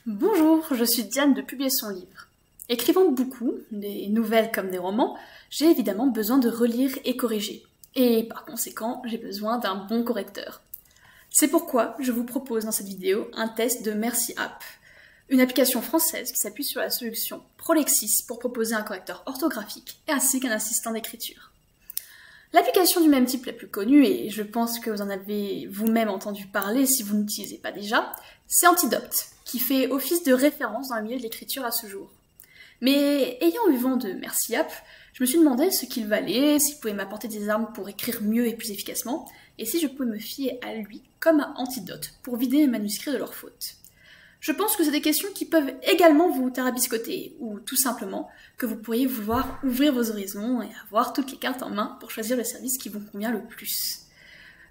Bonjour, je suis Diane de Publier son livre. Écrivant beaucoup, des nouvelles comme des romans, j'ai évidemment besoin de relire et corriger. Et par conséquent, j'ai besoin d'un bon correcteur. C'est pourquoi je vous propose dans cette vidéo un test de Merci App, une application française qui s'appuie sur la solution Prolexis pour proposer un correcteur orthographique ainsi qu'un assistant d'écriture. L'application du même type la plus connue, et je pense que vous en avez vous-même entendu parler si vous n'utilisez pas déjà, c'est Antidote, qui fait office de référence dans le milieu de l'écriture à ce jour. Mais ayant eu vent de Merci App, je me suis demandé ce qu'il valait, s'il pouvait m'apporter des armes pour écrire mieux et plus efficacement, et si je pouvais me fier à lui comme à Antidote pour vider mes manuscrits de leurs fautes. Je pense que c'est des questions qui peuvent également vous tarabiscoter, ou tout simplement que vous pourriez vouloir ouvrir vos horizons et avoir toutes les cartes en main pour choisir le service qui vous convient le plus.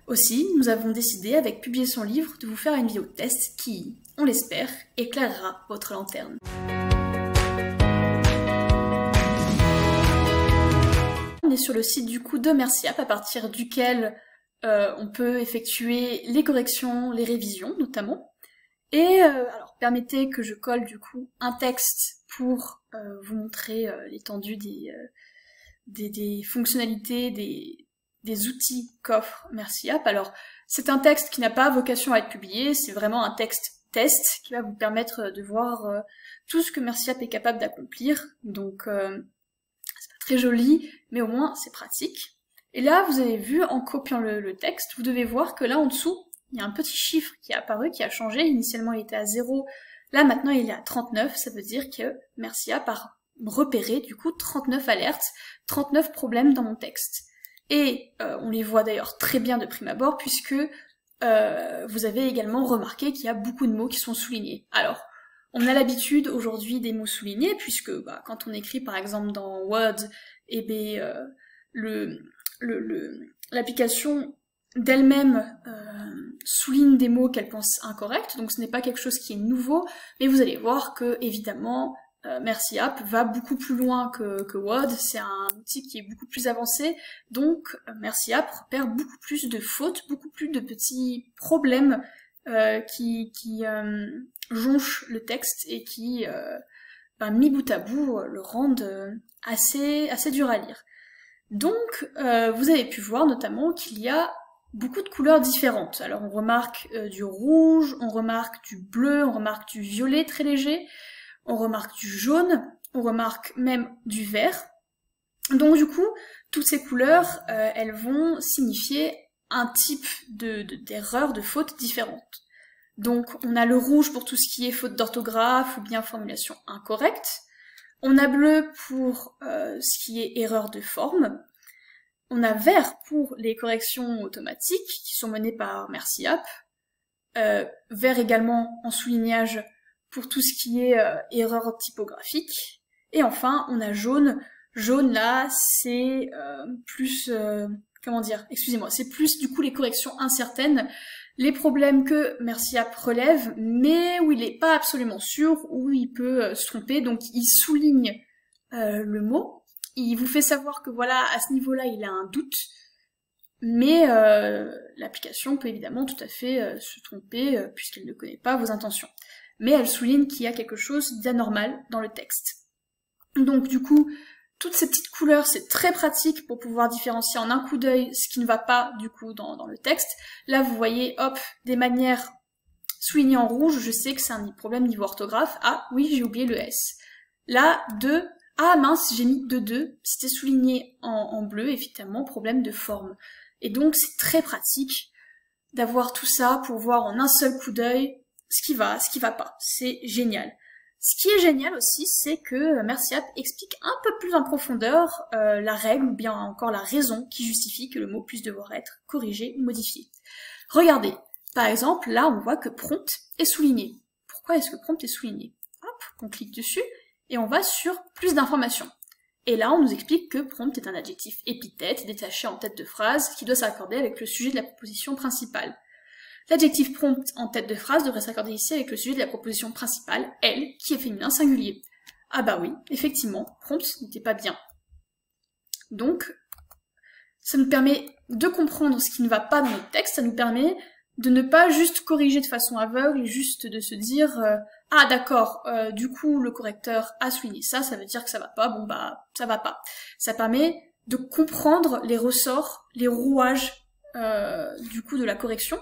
Aussi, nous avons décidé, avec Publier son livre, de vous faire une vidéo test qui, on l'espère, éclairera votre lanterne. On est sur le site du coup de Merci App, à partir duquel on peut effectuer les corrections, les révisions notamment. Et alors, permettez que je colle du coup un texte pour vous montrer l'étendue des fonctionnalités, des outils qu'offre Merci App. Alors, c'est un texte qui n'a pas vocation à être publié, c'est vraiment un texte test qui va vous permettre de voir tout ce que Merci App est capable d'accomplir. Donc, c'est pas très joli, mais au moins c'est pratique. Et là, vous avez vu, en copiant le texte, vous devez voir que là en dessous, il y a un petit chiffre qui est apparu, qui a changé. Initialement, il était à 0. Là, maintenant, il est à 39. Ça veut dire que Merci App a repéré, du coup, 39 alertes, 39 problèmes dans mon texte. Et on les voit d'ailleurs très bien de prime abord, puisque vous avez également remarqué qu'il y a beaucoup de mots qui sont soulignés. Alors, on a l'habitude aujourd'hui des mots soulignés, puisque quand on écrit, par exemple, dans Word, eh bien, l'application d'elle-même souligne des mots qu'elle pense incorrects, donc ce n'est pas quelque chose qui est nouveau, mais vous allez voir que, évidemment, Merci App va beaucoup plus loin que Word, c'est un outil qui est beaucoup plus avancé, donc Merci App repère beaucoup plus de fautes, beaucoup plus de petits problèmes qui jonchent le texte et qui, mis bout à bout, le rendent assez dur à lire. Donc, vous avez pu voir notamment qu'il y a beaucoup de couleurs différentes. Alors on remarque du rouge, on remarque du bleu, on remarque du violet très léger, on remarque du jaune, on remarque même du vert. Donc du coup, toutes ces couleurs, elles vont signifier un type d'erreur, de faute différente. Donc on a le rouge pour tout ce qui est faute d'orthographe ou bien formulation incorrecte. On a bleu pour ce qui est erreur de forme. On a vert pour les corrections automatiques qui sont menées par Merci App. Vert également en soulignage pour tout ce qui est erreur typographique. Et enfin, on a jaune. Jaune là, c'est plus... comment dire? Excusez-moi, c'est plus du coup les corrections incertaines, les problèmes que Merci App relève, mais où il n'est pas absolument sûr, où il peut se tromper, donc il souligne le mot. Il vous fait savoir que voilà, à ce niveau-là, il a un doute, mais l'application peut évidemment tout à fait se tromper puisqu'elle ne connaît pas vos intentions. Mais elle souligne qu'il y a quelque chose d'anormal dans le texte. Donc du coup, toutes ces petites couleurs, c'est très pratique pour pouvoir différencier en un coup d'œil ce qui ne va pas du coup dans le texte. Là, vous voyez, hop, des manières soulignées en rouge, je sais que c'est un problème niveau orthographe. Ah oui, j'ai oublié le S. Là, 2. Ah mince, j'ai mis 2, c'était souligné en bleu, effectivement, problème de forme. Et donc c'est très pratique d'avoir tout ça pour voir en un seul coup d'œil ce qui va pas. C'est génial. Ce qui est génial aussi, c'est que Merci App explique un peu plus en profondeur la règle ou bien encore la raison qui justifie que le mot puisse devoir être corrigé ou modifié. Regardez, par exemple, là on voit que prompt est souligné. Pourquoi est-ce que prompt est souligné? Hop, on clique dessus, et on va sur plus d'informations. Et là, on nous explique que prompt est un adjectif épithète détaché en tête de phrase qui doit s'accorder avec le sujet de la proposition principale. L'adjectif prompt en tête de phrase devrait s'accorder ici avec le sujet de la proposition principale, elle, qui est féminin singulier. Ah bah oui, effectivement, prompt n'était pas bien. Donc, ça nous permet de comprendre ce qui ne va pas dans notre texte, ça nous permet de ne pas juste corriger de façon aveugle, juste de se dire ah d'accord, du coup le correcteur a souligné ça, ça veut dire que ça va pas, bon bah ça va pas. Ça permet de comprendre les ressorts, les rouages du coup de la correction,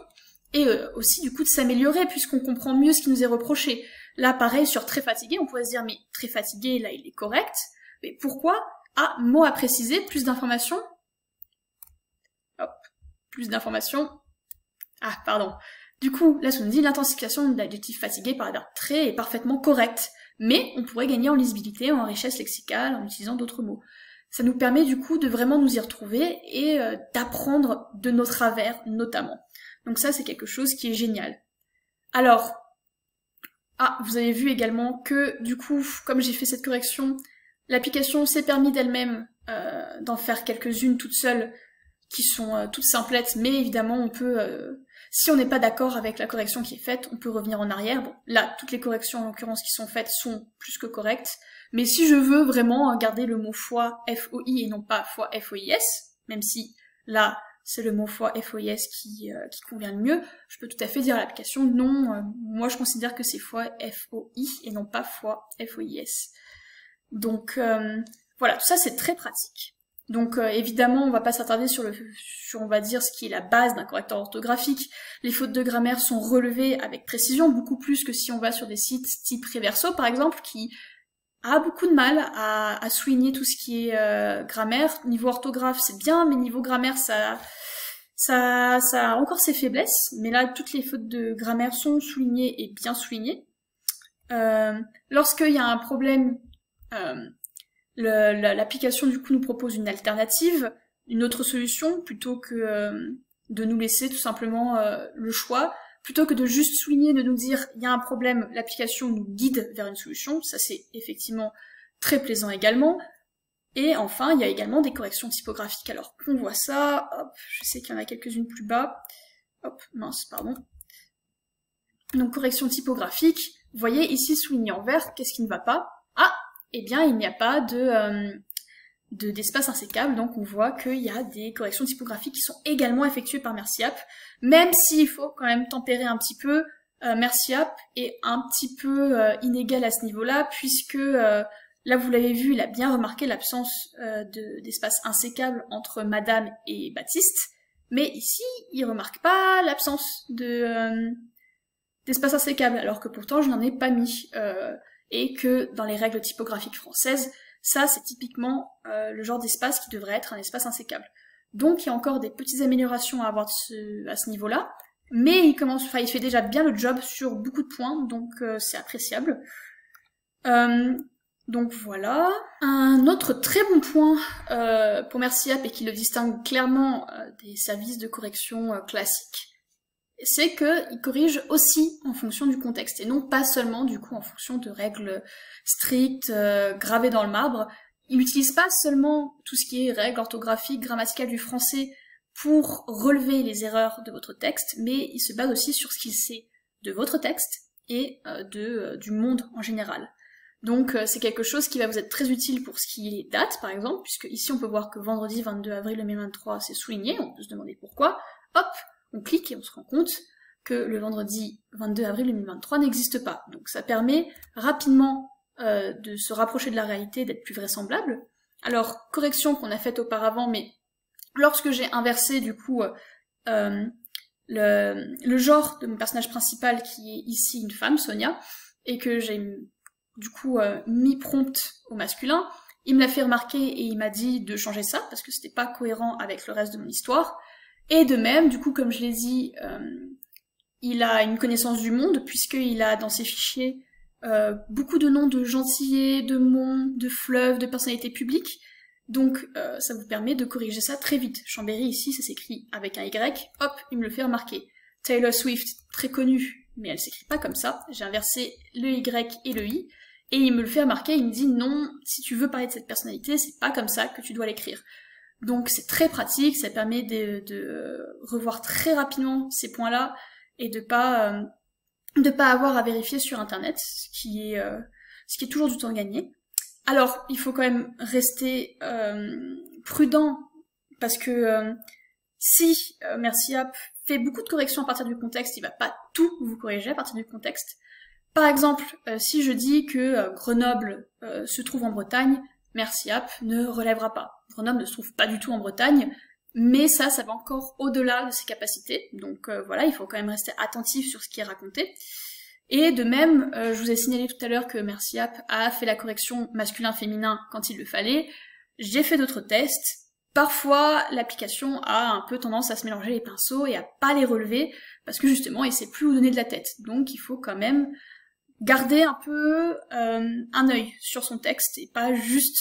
et aussi du coup de s'améliorer puisqu'on comprend mieux ce qui nous est reproché. Là pareil sur très fatigué, on pourrait se dire mais très fatigué, là il est correct, mais pourquoi? Ah, mot à préciser, plus d'informations. Hop, plus d'informations. Ah, pardon. Du coup, là, ça nous dit l'intensification de l'adjectif fatigué par le verbe très est parfaitement correcte, mais on pourrait gagner en lisibilité, en richesse lexicale, en utilisant d'autres mots. Ça nous permet du coup de vraiment nous y retrouver et d'apprendre de nos travers notamment. Donc ça, c'est quelque chose qui est génial. Alors, ah, vous avez vu également que du coup, comme j'ai fait cette correction, l'application s'est permis d'elle-même d'en faire quelques-unes toutes seules, qui sont toutes simplettes, mais évidemment on peut, si on n'est pas d'accord avec la correction qui est faite, on peut revenir en arrière. Bon, là, toutes les corrections en l'occurrence qui sont faites sont plus que correctes, mais si je veux vraiment garder le mot foi, F-O-I, et non pas foi, F-O-I-S, même si là, c'est le mot foi, F-O-I-S qui convient le mieux, je peux tout à fait dire à l'application, non, moi je considère que c'est foi, F-O-I, et non pas foi, F-O-I-S. Donc, voilà, tout ça c'est très pratique. Donc évidemment, on va pas s'attarder sur on va dire ce qui est la base d'un correcteur orthographique. Les fautes de grammaire sont relevées avec précision, beaucoup plus que si on va sur des sites type Reverso par exemple, qui a beaucoup de mal à souligner tout ce qui est grammaire. Niveau orthographe, c'est bien, mais niveau grammaire, ça a encore ses faiblesses. Mais là, toutes les fautes de grammaire sont soulignées et bien soulignées. Lorsqu'il y a un problème, l'application du coup nous propose une alternative, une autre solution, plutôt que de nous laisser tout simplement le choix, plutôt que de juste souligner, de nous dire il y a un problème, l'application nous guide vers une solution, ça c'est effectivement très plaisant également. Et enfin, il y a également des corrections typographiques, alors qu'on voit ça, hop, je sais qu'il y en a quelques-unes plus bas, hop, mince, pardon. Donc correction typographique, vous voyez ici souligné en vert, qu'est-ce qui ne va pas? Ah, eh bien, il n'y a pas d'espace insécable, donc on voit qu'il y a des corrections typographiques qui sont également effectuées par MerciApp, même s'il faut quand même tempérer un petit peu, MerciApp est un petit peu inégal à ce niveau-là, puisque là vous l'avez vu, il a bien remarqué l'absence d'espace insécable entre Madame et Baptiste, mais ici, il remarque pas l'absence d'espace insécable, alors que pourtant je n'en ai pas mis. Et que dans les règles typographiques françaises, ça c'est typiquement le genre d'espace qui devrait être un espace insécable. Donc il y a encore des petites améliorations à avoir à ce niveau-là, mais il fait déjà bien le job sur beaucoup de points, donc c'est appréciable. Donc voilà. Un autre très bon point pour MerciApp et qui le distingue clairement des services de correction classiques, c'est qu'il corrige aussi en fonction du contexte, et non pas seulement du coup en fonction de règles strictes, gravées dans le marbre. Il n'utilise pas seulement tout ce qui est règles orthographiques, grammaticales du français pour relever les erreurs de votre texte, mais il se base aussi sur ce qu'il sait de votre texte et du monde en général. Donc c'est quelque chose qui va vous être très utile pour ce qui est date par exemple, puisque ici on peut voir que vendredi 22 avril 2023 c'est souligné, on peut se demander pourquoi, hop, on clique et on se rend compte que le vendredi 22 avril 2023 n'existe pas. Donc ça permet rapidement de se rapprocher de la réalité, d'être plus vraisemblable. Alors, correction qu'on a faite auparavant, mais lorsque j'ai inversé du coup le genre de mon personnage principal qui est ici une femme, Sonia, et que j'ai du coup mis prompt au masculin, il me l'a fait remarquer et il m'a dit de changer ça parce que c'était pas cohérent avec le reste de mon histoire. Et de même, du coup, comme je l'ai dit, il a une connaissance du monde, puisqu'il a dans ses fichiers beaucoup de noms de gentilés, de monts, de fleuves, de personnalités publiques. Donc ça vous permet de corriger ça très vite. Chambéry, ici, ça s'écrit avec un Y, hop, il me le fait remarquer. Taylor Swift, très connue, mais elle s'écrit pas comme ça. J'ai inversé le Y et le I, et il me le fait remarquer, il me dit non, si tu veux parler de cette personnalité, c'est pas comme ça que tu dois l'écrire. Donc c'est très pratique, ça permet de revoir très rapidement ces points-là et de pas avoir à vérifier sur internet, ce qui est toujours du temps gagné. Alors il faut quand même rester prudent parce que si MerciApp fait beaucoup de corrections à partir du contexte, il va pas tout vous corriger à partir du contexte. Par exemple, si je dis que Grenoble se trouve en Bretagne, Merci App ne relèvera pas. Grenoble ne se trouve pas du tout en Bretagne, mais ça va encore au-delà de ses capacités. Donc voilà, il faut quand même rester attentif sur ce qui est raconté. Et de même, je vous ai signalé tout à l'heure que Merci App a fait la correction masculin-féminin quand il le fallait. J'ai fait d'autres tests. Parfois, l'application a un peu tendance à se mélanger les pinceaux et à pas les relever, parce que justement, il sait plus où donner de la tête. Donc il faut quand même garder un peu un œil sur son texte et pas juste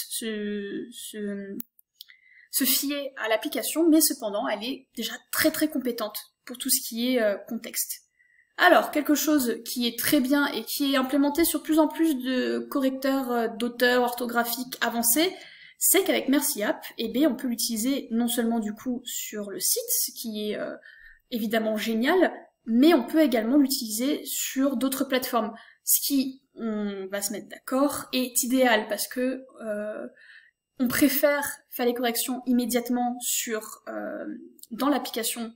se fier à l'application, mais cependant, elle est déjà très très compétente pour tout ce qui est contexte. Alors, quelque chose qui est très bien et qui est implémenté sur plus en plus de correcteurs d'auteurs orthographiques avancés, c'est qu'avec Merci App, eh bien, on peut l'utiliser non seulement du coup sur le site, ce qui est évidemment génial, mais on peut également l'utiliser sur d'autres plateformes. Ce qui, on va se mettre d'accord, est idéal parce que on préfère faire les corrections immédiatement dans l'application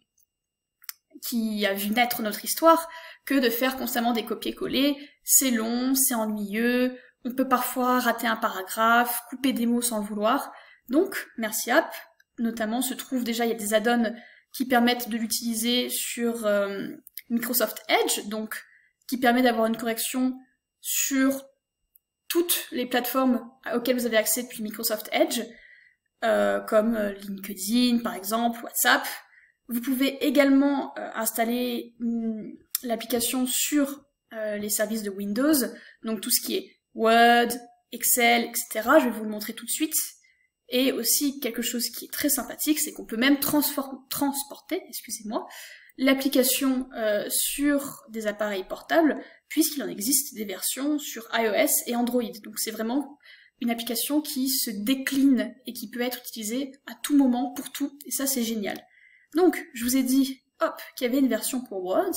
qui a vu naître notre histoire que de faire constamment des copier-coller. C'est long, c'est ennuyeux, on peut parfois rater un paragraphe, couper des mots sans le vouloir. Donc, Merci App, notamment, se trouve déjà, il y a des add-ons qui permettent de l'utiliser sur Microsoft Edge, donc qui permet d'avoir une correction sur toutes les plateformes auxquelles vous avez accès depuis Microsoft Edge, comme LinkedIn par exemple, WhatsApp. Vous pouvez également installer l'application sur les services de Windows, donc tout ce qui est Word, Excel, etc. Je vais vous le montrer tout de suite. Et aussi quelque chose qui est très sympathique, c'est qu'on peut même transporter, excusez-moi, l'application sur des appareils portables, puisqu'il en existe des versions sur iOS et Android. Donc c'est vraiment une application qui se décline et qui peut être utilisée à tout moment pour tout, et ça c'est génial. Donc je vous ai dit, hop, qu'il y avait une version pour Word,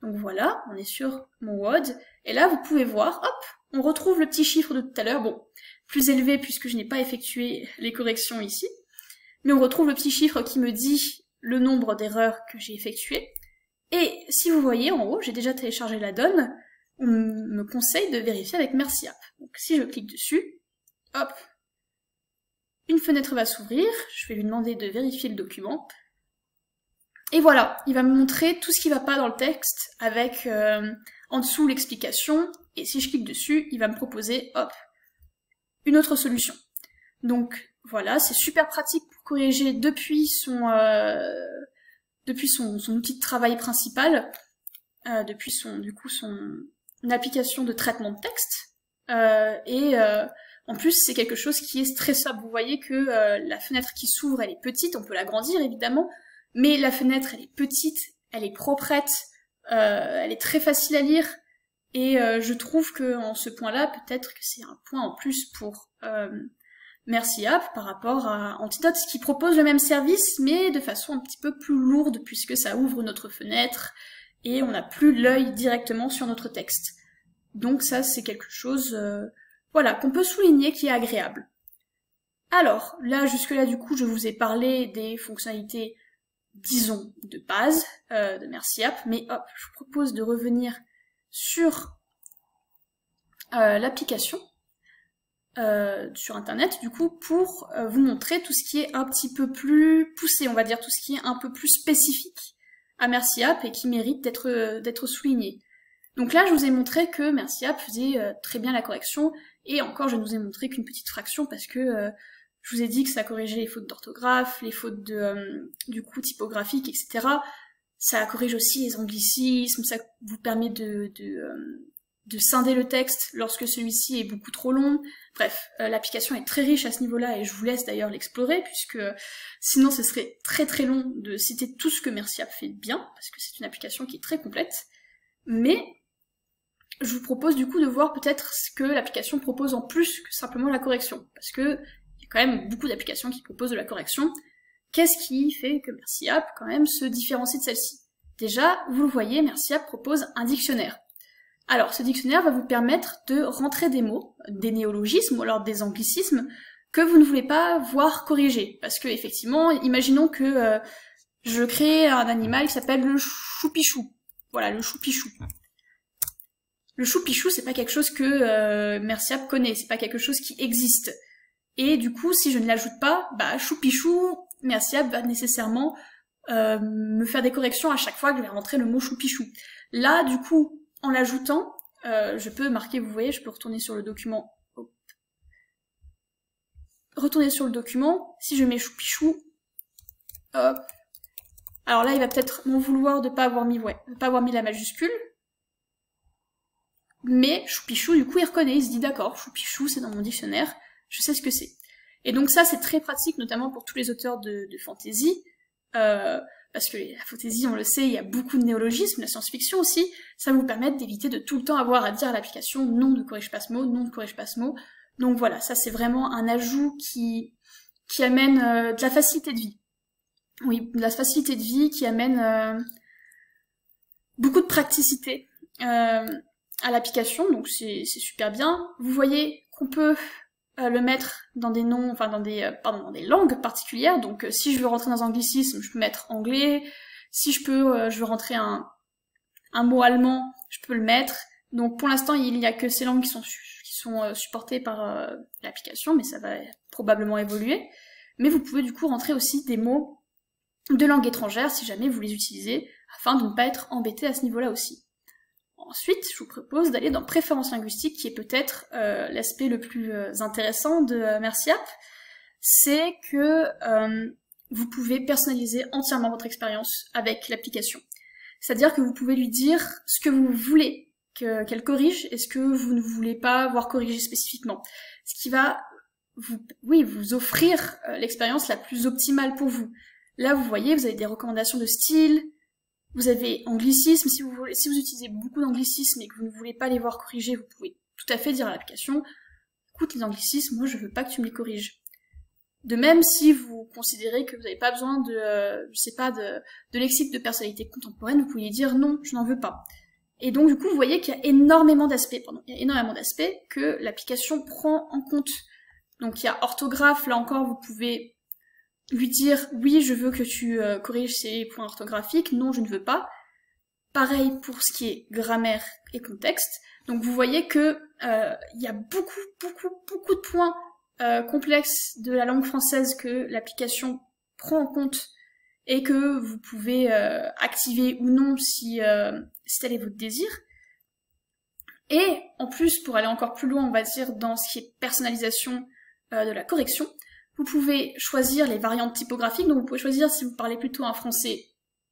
donc voilà, on est sur mon Word, et là vous pouvez voir, hop, on retrouve le petit chiffre de tout à l'heure, bon, plus élevé puisque je n'ai pas effectué les corrections ici, mais on retrouve le petit chiffre qui me dit le nombre d'erreurs que j'ai effectuées, et si vous voyez en haut, j'ai déjà téléchargé l'add-on, on me conseille de vérifier avec Merci App. Donc si je clique dessus, hop, une fenêtre va s'ouvrir, je vais lui demander de vérifier le document, et voilà, il va me montrer tout ce qui va pas dans le texte avec en dessous l'explication, et si je clique dessus, il va me proposer, hop, une autre solution. Donc voilà, c'est super pratique pour corriger depuis son outil de travail principal, depuis son application de traitement de texte, en plus c'est quelque chose qui est stressable. Vous voyez que la fenêtre qui s'ouvre, elle est petite, on peut l'agrandir évidemment, mais la fenêtre elle est petite, elle est proprette, elle est très facile à lire, et je trouve que en ce point-là, peut-être que c'est un point en plus pour Merci App par rapport à Antidote, qui propose le même service, mais de façon un petit peu plus lourde, puisque ça ouvre notre fenêtre, et on n'a plus l'œil directement sur notre texte. Donc ça, c'est quelque chose voilà, qu'on peut souligner, qui est agréable. Alors, là, jusque-là, du coup, je vous ai parlé des fonctionnalités, disons, de base de Merci App, mais hop, je vous propose de revenir sur l'application sur internet, du coup, pour vous montrer tout ce qui est un petit peu plus poussé, on va dire, tout ce qui est un peu plus spécifique à Merci App et qui mérite d'être souligné. Donc là, je vous ai montré que Merci App faisait très bien la correction, et encore, je ne vous ai montré qu'une petite fraction, parce que je vous ai dit que ça corrigeait les fautes d'orthographe, les fautes du coup typographiques, etc. Ça corrige aussi les anglicismes, ça vous permet de scinder le texte lorsque celui-ci est beaucoup trop long. Bref, l'application est très riche à ce niveau-là, et je vous laisse d'ailleurs l'explorer, puisque sinon ce serait très très long de citer tout ce que Merci App fait de bien, parce que c'est une application qui est très complète. Mais je vous propose du coup de voir peut-être ce que l'application propose en plus que simplement la correction, parce que il y a quand même beaucoup d'applications qui proposent de la correction. Qu'est-ce qui fait que Merci App quand même se différencie de celle-ci? Déjà, vous le voyez, Merci App propose un dictionnaire. Alors, ce dictionnaire va vous permettre de rentrer des mots, des néologismes ou alors des anglicismes que vous ne voulez pas voir corrigés. Parce que, effectivement, imaginons que je crée un animal qui s'appelle le choupichou. Voilà, le choupichou. Le choupichou, c'est pas quelque chose que Merciap connaît, c'est pas quelque chose qui existe. Et du coup, si je ne l'ajoute pas, bah choupichou, Merciap va nécessairement me faire des corrections à chaque fois que je vais rentrer le mot choupichou. Là, du coup, en l'ajoutant, je peux marquer, vous voyez, je peux retourner sur le document. Hop. Retourner sur le document, si je mets choupichou, hop. Alors là, il va peut-être m'en vouloir de pas avoir mis, la majuscule. Mais choupichou, du coup, il reconnaît, il se dit d'accord, choupichou, c'est dans mon dictionnaire, je sais ce que c'est. Et donc ça, c'est très pratique, notamment pour tous les auteurs de fantasy, parce que la fantasy, on le sait, il y a beaucoup de néologismes, la science-fiction aussi, ça vous permet d'éviter de tout le temps avoir à dire à l'application non ne corrige pas ce mot, non ne corrige pas ce mot. Donc voilà, ça c'est vraiment un ajout qui amène de la facilité de vie. Oui, de la facilité de vie qui amène beaucoup de praticité à l'application, donc c'est super bien. Vous voyez qu'on peut le mettre dans des noms, enfin dans des langues particulières, donc si je veux rentrer dans anglicisme, je peux mettre anglais, si je veux rentrer un mot allemand, je peux le mettre. Donc pour l'instant, il n'y a que ces langues qui sont supportées par l'application, mais ça va probablement évoluer. Mais vous pouvez du coup rentrer aussi des mots de langue étrangère si jamais vous les utilisez, afin de ne pas être embêté à ce niveau-là aussi. Ensuite, je vous propose d'aller dans Préférences linguistiques, qui est peut-être l'aspect le plus intéressant de Merciap. C'est que vous pouvez personnaliser entièrement votre expérience avec l'application. C'est-à-dire que vous pouvez lui dire ce que vous voulez qu'elle corrige et ce que vous ne voulez pas voir corriger spécifiquement. Ce qui va vous offrir l'expérience la plus optimale pour vous. Là, vous voyez, vous avez des recommandations de style, vous avez anglicisme, si vous utilisez beaucoup d'anglicismes et que vous ne voulez pas les voir corriger, vous pouvez tout à fait dire à l'application, écoute, les anglicismes, moi je veux pas que tu me les corriges. De même, si vous considérez que vous n'avez pas besoin de lexique de personnalité contemporaine, vous pouvez dire non, je n'en veux pas. Et donc du coup, vous voyez qu'il y a énormément d'aspects que l'application prend en compte. Donc il y a orthographe, là encore, vous pouvez lui dire oui, je veux que tu corriges ces points orthographiques, non, je ne veux pas. Pareil pour ce qui est grammaire et contexte. Donc vous voyez que il y a beaucoup de points complexes de la langue française que l'application prend en compte et que vous pouvez activer ou non si tel est votre désir. Et en plus, pour aller encore plus loin, on va dire, dans ce qui est personnalisation de la correction, vous pouvez choisir les variantes typographiques, donc vous pouvez choisir si vous parlez plutôt un français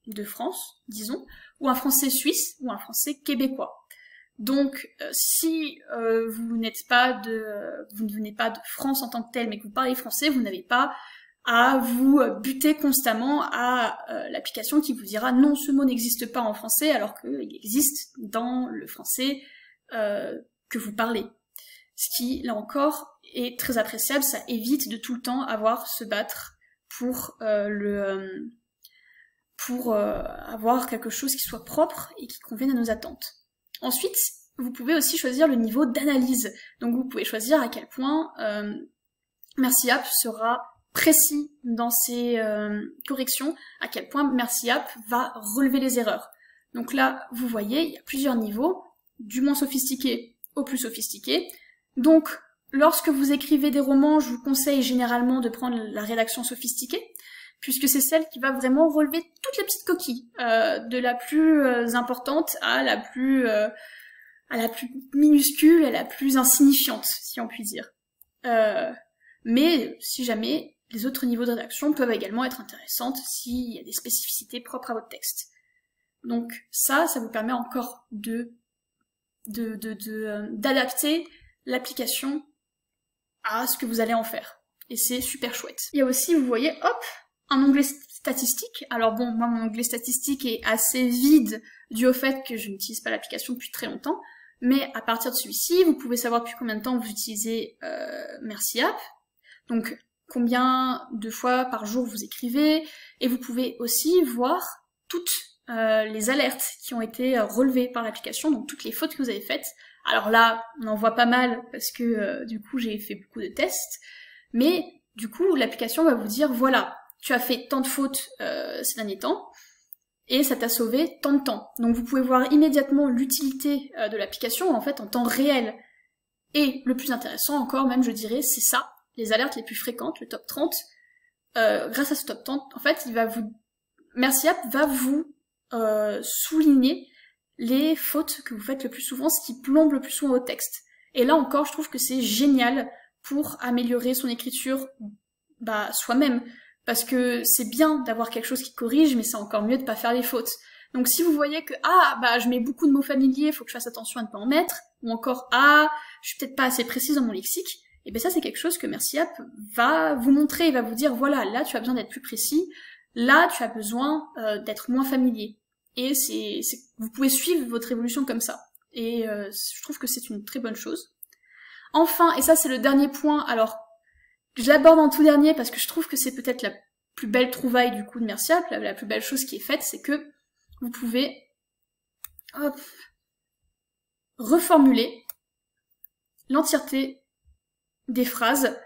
de France, disons, ou un français suisse, ou un français québécois. Donc, si vous ne venez pas de France en tant que tel, mais que vous parlez français, vous n'avez pas à vous buter constamment à l'application qui vous dira non, ce mot n'existe pas en français, alors qu'il existe dans le français que vous parlez. Ce qui, là encore, est très appréciable, ça évite de tout le temps se battre pour avoir quelque chose qui soit propre et qui convienne à nos attentes. Ensuite, vous pouvez aussi choisir le niveau d'analyse. Donc vous pouvez choisir à quel point Merciap sera précis dans ses corrections, à quel point Merciap va relever les erreurs. Donc là, vous voyez, il y a plusieurs niveaux, du moins sophistiqué au plus sophistiqué. Donc, lorsque vous écrivez des romans, je vous conseille généralement de prendre la rédaction sophistiquée, puisque c'est celle qui va vraiment relever toutes les petites coquilles, de la plus importante à la plus minuscule, à la plus insignifiante, si on peut dire. Mais, si jamais, les autres niveaux de rédaction peuvent également être intéressantes s'il y a des spécificités propres à votre texte. Donc ça vous permet encore d'adapter l'application à ce que vous allez en faire. Et c'est super chouette. Il y a aussi, vous voyez, hop, un onglet statistique. Alors bon, moi mon onglet statistique est assez vide dû au fait que je n'utilise pas l'application depuis très longtemps, mais à partir de celui-ci, vous pouvez savoir depuis combien de temps vous utilisez Merciap, donc combien de fois par jour vous écrivez, et vous pouvez aussi voir toutes les alertes qui ont été relevées par l'application, donc toutes les fautes que vous avez faites. Alors là, on en voit pas mal parce que du coup j'ai fait beaucoup de tests, mais du coup l'application va vous dire voilà, tu as fait tant de fautes ces derniers temps, et ça t'a sauvé tant de temps. Donc vous pouvez voir immédiatement l'utilité de l'application, en fait, en temps réel. Et le plus intéressant encore, même je dirais, c'est ça, les alertes les plus fréquentes, le top 30. Grâce à ce top 30, en fait, MercyApp va vous souligner les fautes que vous faites le plus souvent, ce qui plombe le plus souvent au texte. Et là encore, je trouve que c'est génial pour améliorer son écriture soi-même. Parce que c'est bien d'avoir quelque chose qui corrige, mais c'est encore mieux de pas faire les fautes. Donc si vous voyez que je mets beaucoup de mots familiers, faut que je fasse attention à ne pas en mettre, ou encore je suis peut-être pas assez précise dans mon lexique, et bien ça c'est quelque chose que MercyApp va vous montrer, il va vous dire voilà, là tu as besoin d'être plus précis, là tu as besoin d'être moins familier. Et vous pouvez suivre votre évolution comme ça. Et je trouve que c'est une très bonne chose. Enfin, et ça c'est le dernier point, alors je l'aborde en tout dernier parce que je trouve que c'est peut-être la plus belle trouvaille du coup de MercyApp, la plus belle chose qui est faite, c'est que vous pouvez reformuler l'entièreté des phrases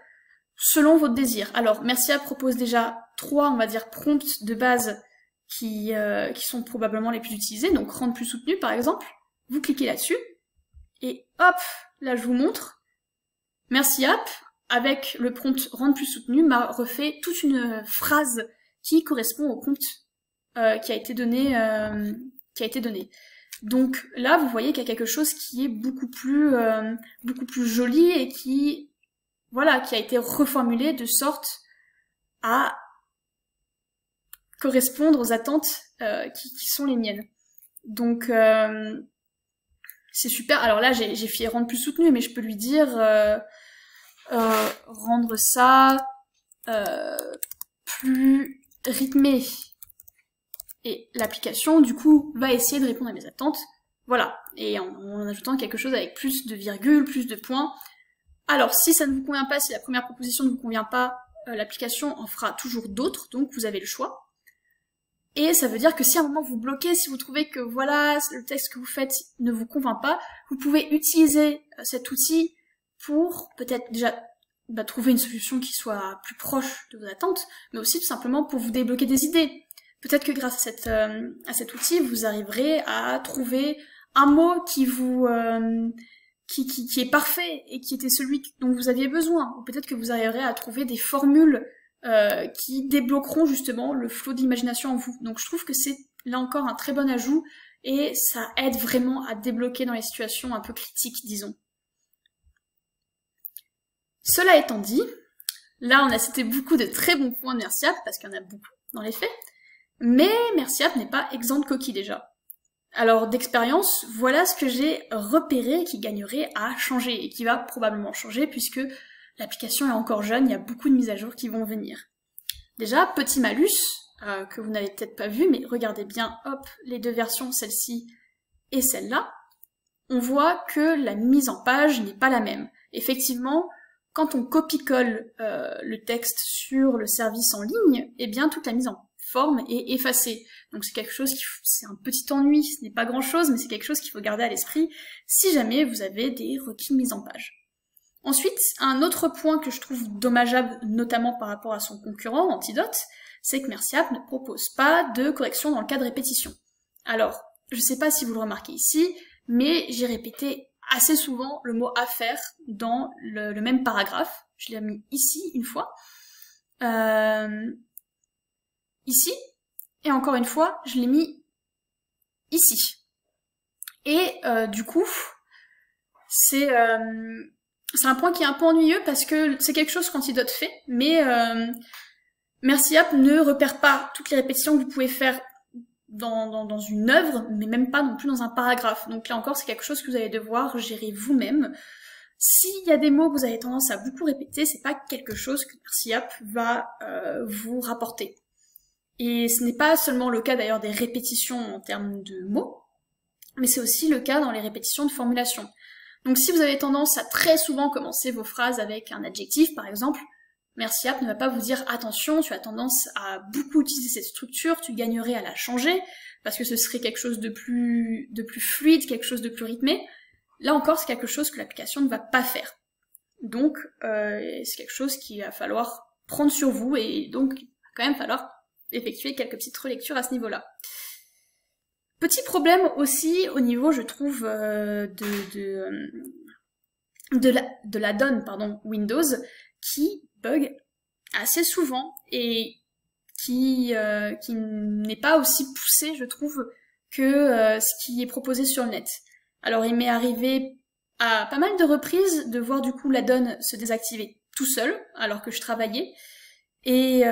selon votre désir. Alors, MercyApp propose déjà 3, on va dire, prompts de base qui sont probablement les plus utilisés, donc rendre plus soutenu par exemple. Vous cliquez là-dessus, et hop, là je vous montre. MercyApp, avec le prompt rendre plus soutenu, m'a refait toute une phrase qui correspond au prompt qui a été donné. Donc là, vous voyez qu'il y a quelque chose qui est beaucoup plus joli et qui a été reformulé de sorte à correspondre aux attentes qui sont les miennes. Donc c'est super. Alors là, j'ai fait rendre plus soutenu, mais je peux lui dire rendre ça plus rythmé. Et l'application, du coup, va essayer de répondre à mes attentes. Voilà. Et en ajoutant quelque chose avec plus de virgules, plus de points. Alors, si ça ne vous convient pas, si la première proposition ne vous convient pas, l'application en fera toujours d'autres, donc vous avez le choix. Et ça veut dire que si à un moment vous bloquez, si vous trouvez que voilà, le texte que vous faites ne vous convainc pas, vous pouvez utiliser cet outil pour peut-être déjà trouver une solution qui soit plus proche de vos attentes, mais aussi tout simplement pour vous débloquer des idées. Peut-être que grâce à cet outil, vous arriverez à trouver un mot qui vous qui est parfait et qui était celui dont vous aviez besoin. Ou peut-être que vous arriverez à trouver des formules qui débloqueront justement le flot d'imagination en vous. Donc je trouve que c'est là encore un très bon ajout et ça aide vraiment à débloquer dans les situations un peu critiques, disons. Cela étant dit, là on a cité beaucoup de très bons points de MercyApp, parce qu'il y en a beaucoup dans les faits, mais MercyApp n'est pas exempt de coquilles déjà. Alors d'expérience, voilà ce que j'ai repéré qui gagnerait à changer, et qui va probablement changer puisque l'application est encore jeune, il y a beaucoup de mises à jour qui vont venir. Déjà, petit malus, que vous n'avez peut-être pas vu, mais regardez bien, hop, les deux versions, celle-ci et celle-là, on voit que la mise en page n'est pas la même. Effectivement, quand on copie-colle le texte sur le service en ligne, eh bien toute la mise en forme est effacée. Donc c'est quelque chose c'est un petit ennui, ce n'est pas grand-chose, mais c'est quelque chose qu'il faut garder à l'esprit si jamais vous avez des requis de mise en page. Ensuite, un autre point que je trouve dommageable, notamment par rapport à son concurrent, Antidote, c'est que MercyApp ne propose pas de correction dans le cas de répétition. Alors, je sais pas si vous le remarquez ici, mais j'ai répété assez souvent le mot affaire dans le même paragraphe. Je l'ai mis ici une fois, ici, et encore une fois, je l'ai mis ici. Et du coup, c'est un point qui est un peu ennuyeux parce que c'est quelque chose qu'Antidote fait, mais MercyApp ne repère pas toutes les répétitions que vous pouvez faire dans une œuvre, mais même pas non plus dans un paragraphe. Donc là encore, c'est quelque chose que vous allez devoir gérer vous-même. S'il y a des mots que vous avez tendance à beaucoup répéter, c'est pas quelque chose que MercyApp va vous rapporter. Et ce n'est pas seulement le cas d'ailleurs des répétitions en termes de mots, mais c'est aussi le cas dans les répétitions de formulation. Donc si vous avez tendance à très souvent commencer vos phrases avec un adjectif, par exemple, MercyApp ne va pas vous dire « Attention, tu as tendance à beaucoup utiliser cette structure, tu gagnerais à la changer, parce que ce serait quelque chose de plus fluide, quelque chose de plus rythmé. » Là encore, c'est quelque chose que l'application ne va pas faire. Donc, c'est quelque chose qu'il va falloir prendre sur vous, et donc quand même falloir effectuer quelques petites relectures à ce niveau-là. Petit problème aussi au niveau, je trouve, de l'add-on Windows qui bug assez souvent et qui n'est pas aussi poussé, je trouve, que ce qui est proposé sur le net. Alors il m'est arrivé à pas mal de reprises de voir du coup l'add-on se désactiver tout seul alors que je travaillais et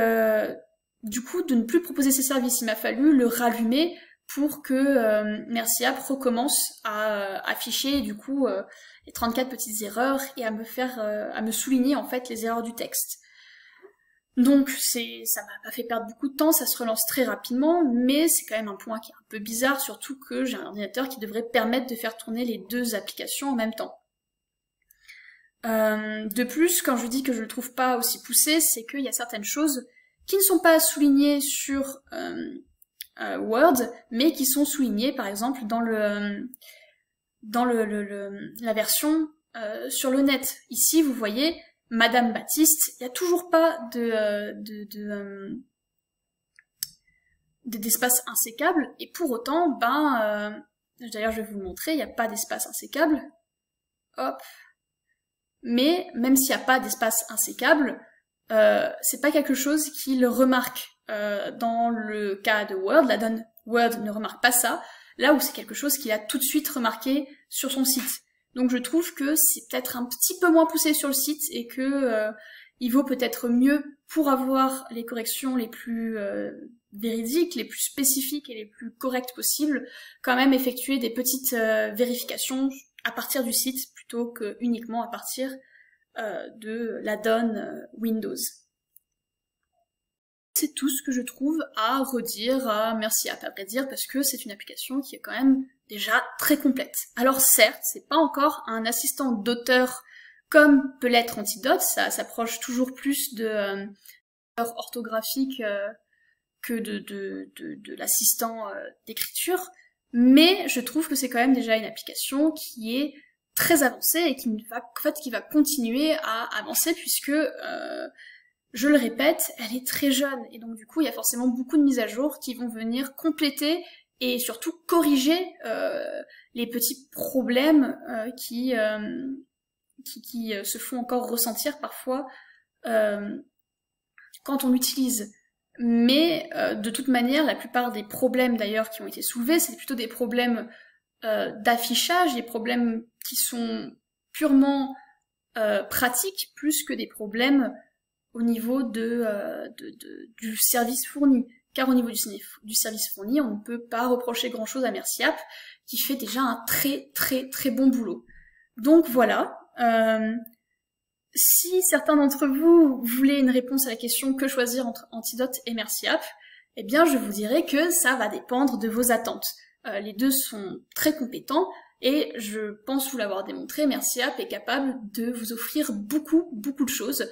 du coup de ne plus proposer ces services. Il m'a fallu le rallumer pour que MercyApp recommence à afficher du coup les 34 petites erreurs et à me souligner en fait les erreurs du texte. Donc ça m'a pas fait perdre beaucoup de temps, ça se relance très rapidement, mais c'est quand même un point qui est un peu bizarre, surtout que j'ai un ordinateur qui devrait permettre de faire tourner les deux applications en même temps. De plus, quand je dis que je le trouve pas aussi poussé, c'est qu'il y a certaines choses qui ne sont pas soulignées sur Word, mais qui sont soulignées par exemple dans la version sur le net. Ici, vous voyez, Madame Baptiste, il n'y a toujours pas d'espace insécable, et pour autant, d'ailleurs je vais vous le montrer, il n'y a pas d'espace insécable. Hop. Mais même s'il n'y a pas d'espace insécable, c'est pas quelque chose qu'il remarque dans le cas de Word. L'add-on Word ne remarque pas ça, là où c'est quelque chose qu'il a tout de suite remarqué sur son site. Donc je trouve que c'est peut-être un petit peu moins poussé sur le site et que il vaut peut-être mieux, pour avoir les corrections les plus véridiques, les plus spécifiques et les plus correctes possibles, quand même effectuer des petites vérifications à partir du site plutôt que uniquement à partir de l'add-on Windows. C'est tout ce que je trouve à redire à MercyApp, à vrai dire, parce que c'est une application qui est quand même déjà très complète. Alors certes, c'est pas encore un assistant d'auteur comme peut l'être Antidote, ça s'approche toujours plus de orthographique que de l'assistant d'écriture, mais je trouve que c'est quand même déjà une application qui est très avancée et qui va continuer à avancer puisque je le répète, elle est très jeune, et donc du coup il y a forcément beaucoup de mises à jour qui vont venir compléter et surtout corriger les petits problèmes qui se font encore ressentir parfois quand on l'utilise. Mais de toute manière, la plupart des problèmes d'ailleurs qui ont été soulevés, c'est plutôt des problèmes d'affichage, des problèmes qui sont purement pratiques, plus que des problèmes au niveau du service fourni. Car au niveau du service fourni, on ne peut pas reprocher grand-chose à MercyApp, qui fait déjà un très très très bon boulot. Donc voilà. Si certains d'entre vous voulaient une réponse à la question que choisir entre Antidote et MercyApp, eh bien je vous dirais que ça va dépendre de vos attentes. Les deux sont très compétents, et je pense vous l'avoir démontré, MercyApp est capable de vous offrir beaucoup de choses,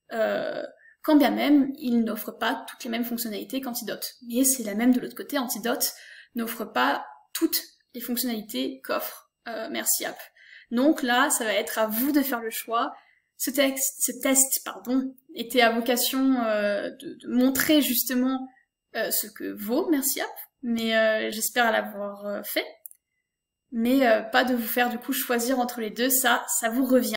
quand bien même il n'offre pas toutes les mêmes fonctionnalités qu'Antidote. Mais c'est la même de l'autre côté, Antidote n'offre pas toutes les fonctionnalités qu'offre MercyApp. Donc là, ça va être à vous de faire le choix. Ce test, était à vocation de montrer justement ce que vaut MercyApp, mais j'espère l'avoir fait. Mais pas de vous faire du coup choisir entre les deux, ça vous revient.